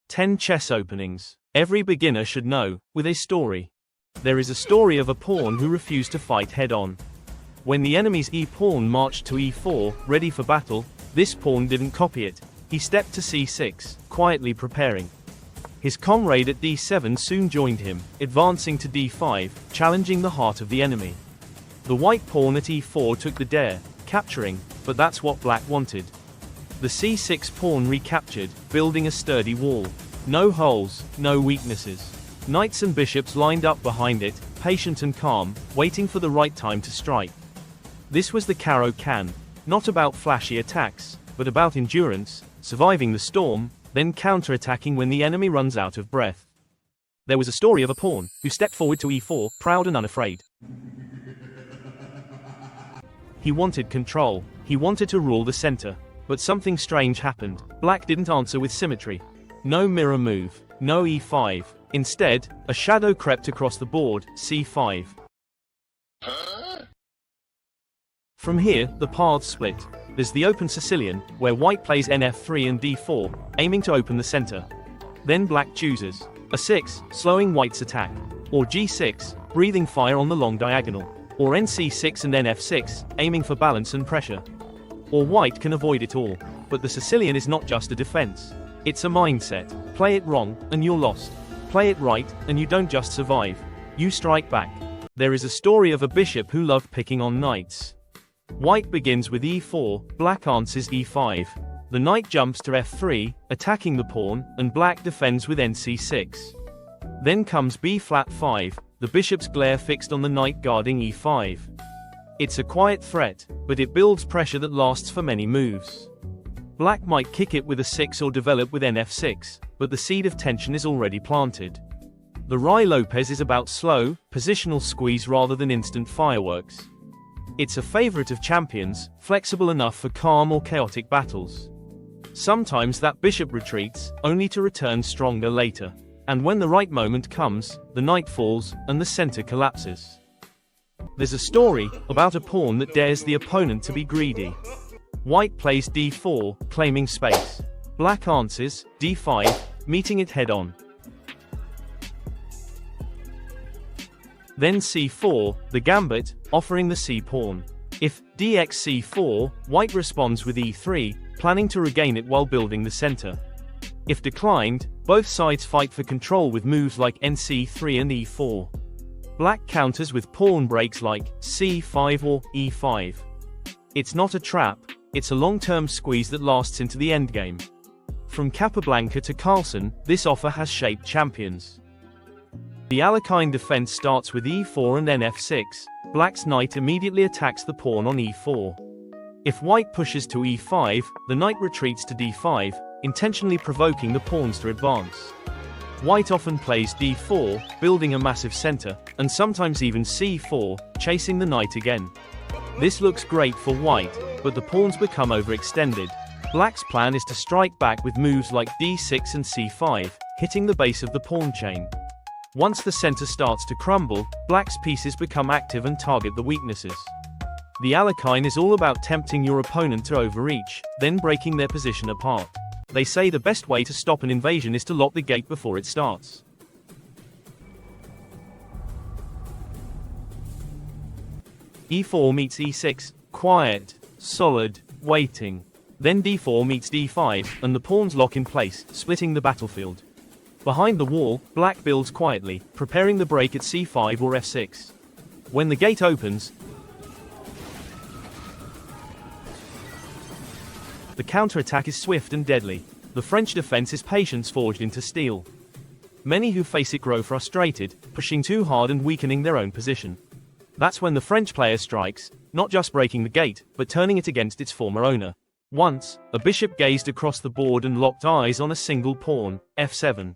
10 chess openings. Every beginner should know, with a story. There is a story of a pawn who refused to fight head-on. When the enemy's e-pawn marched to e4, ready for battle, this pawn didn't copy it. He stepped to c6, quietly preparing. His comrade at d7 soon joined him, advancing to d5, challenging the heart of the enemy. The white pawn at e4 took the dare, capturing, but that's what black wanted. The c6 pawn recaptured, building a sturdy wall. No holes, no weaknesses. Knights and bishops lined up behind it, patient and calm, waiting for the right time to strike. This was the Caro-Kann, not about flashy attacks, but about endurance, surviving the storm, then counterattacking when the enemy runs out of breath. There was a story of a pawn who stepped forward to e4, proud and unafraid. He wanted control, he wanted to rule the center. But something strange happened. Black didn't answer with symmetry. No mirror move, no e5. Instead, a shadow crept across the board, c5. From here, the paths split. There's the open Sicilian, where white plays nf3 and d4, aiming to open the center. Then black chooses a 6, slowing white's attack, or g6, breathing fire on the long diagonal, or nc6 and nf6, aiming for balance and pressure. Or white can avoid it all. But the Sicilian is not just a defense. It's a mindset. Play it wrong, and you're lost. Play it right, and you don't just survive. You strike back. There is a story of a bishop who loved picking on knights. White begins with e4, black answers e5. The knight jumps to f3, attacking the pawn, and black defends with nc6. Then comes b-flat 5, the bishop's glare fixed on the knight guarding e5. It's a quiet threat, but it builds pressure that lasts for many moves. Black might kick it with a 6 or develop with nf6, but the seed of tension is already planted. The Ruy Lopez is about slow, positional squeeze rather than instant fireworks. It's a favorite of champions, flexible enough for calm or chaotic battles. Sometimes that bishop retreats, only to return stronger later. And when the right moment comes, the knight falls, and the center collapses. There's a story about a pawn that dares the opponent to be greedy. White plays d4, claiming space. Black answers d5, meeting it head-on. Then c4, the gambit, offering the c-pawn. If dx-c4, white responds with e3, planning to regain it while building the center. If declined, both sides fight for control with moves like nc3 and e4. Black counters with pawn breaks like c5 or e5. It's not a trap, it's a long-term squeeze that lasts into the endgame. From Capablanca to Carlsen, this offer has shaped champions. The Alekhine defense starts with e4 and nf6. Black's knight immediately attacks the pawn on e4. If white pushes to e5, the knight retreats to d5, intentionally provoking the pawns to advance. White often plays d4, building a massive center, and sometimes even c4, chasing the knight again. This looks great for white, but the pawns become overextended. Black's plan is to strike back with moves like d6 and c5, hitting the base of the pawn chain. Once the center starts to crumble, black's pieces become active and target the weaknesses. The Alekhine is all about tempting your opponent to overreach, then breaking their position apart. They say the best way to stop an invasion is to lock the gate before it starts. e4 meets e6, quiet, solid, waiting. Then d4 meets d5, and the pawns lock in place, splitting the battlefield. Behind the wall, black builds quietly, preparing the break at c5 or f6. When the gate opens, the counterattack is swift and deadly. The French defense is patience forged into steel. Many who face it grow frustrated, pushing too hard and weakening their own position. That's when the French player strikes, not just breaking the gate, but turning it against its former owner. Once, a bishop gazed across the board and locked eyes on a single pawn, f7.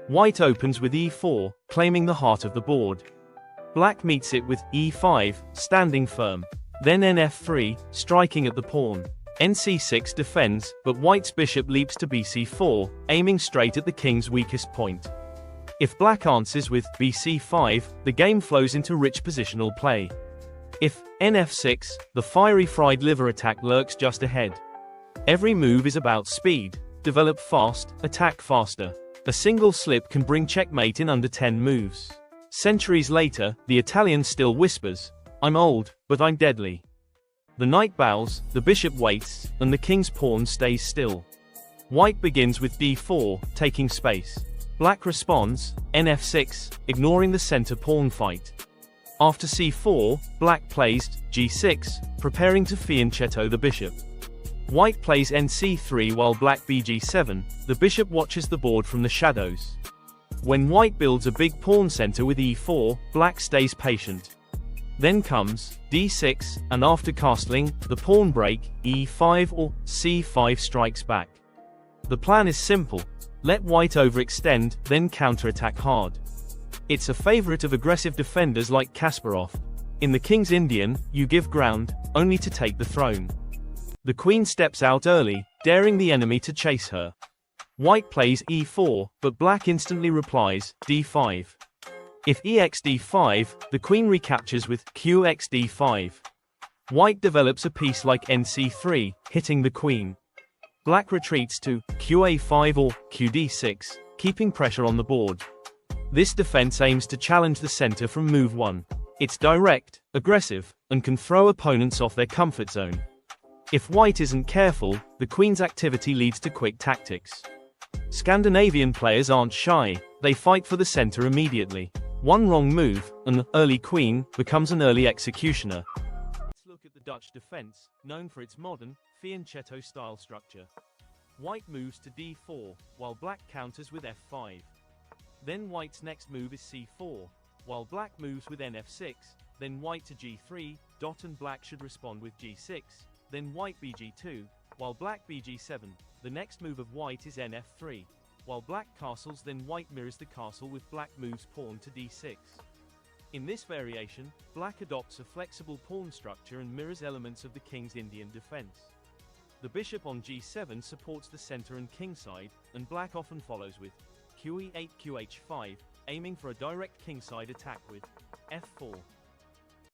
White opens with e4, claiming the heart of the board. Black meets it with e5, standing firm. Then nf3, striking at the pawn. nc6 defends, but white's bishop leaps to bc4, aiming straight at the king's weakest point. If black answers with bc5, the game flows into rich positional play. If nf6, the fiery fried liver attack lurks just ahead. Every move is about speed. Develop fast, attack faster. A single slip can bring checkmate in under 10 moves. Centuries later, the Italian still whispers, "I'm old, but I'm deadly." The knight bows, the bishop waits, and the king's pawn stays still. White begins with d4, taking space. Black responds, nf6, ignoring the center pawn fight. After c4, black plays g6, preparing to fianchetto the bishop. White plays nc3 while black bg7, the bishop watches the board from the shadows. When white builds a big pawn center with e4, black stays patient. Then comes d6, and after castling, the pawn break, e5 or c5 strikes back. The plan is simple. Let white overextend, then counterattack hard. It's a favorite of aggressive defenders like Kasparov. In the King's Indian, you give ground, only to take the throne. The queen steps out early, daring the enemy to chase her. White plays e4, but black instantly replies, d5. If exd5, the queen recaptures with qxd5. White develops a piece like nc3, hitting the queen. Black retreats to qa5 or qd6, keeping pressure on the board. This defense aims to challenge the center from move 1. It's direct, aggressive, and can throw opponents off their comfort zone. If white isn't careful, the queen's activity leads to quick tactics. Scandinavian players aren't shy, they fight for the center immediately. One wrong move, and the early queen becomes an early executioner. Let's look at the Dutch defense, known for its modern, fianchetto-style structure. White moves to d4, while black counters with f5. Then white's next move is c4, while black moves with nf6, then white to g3, and black should respond with g6, then white bg2, while black bg7. The next move of white is nf3. While black castles, then white mirrors the castle with black moves pawn to d6. In this variation, black adopts a flexible pawn structure and mirrors elements of the King's Indian defense. The bishop on g7 supports the center and kingside, and black often follows with qe8 qh5, aiming for a direct kingside attack with f4.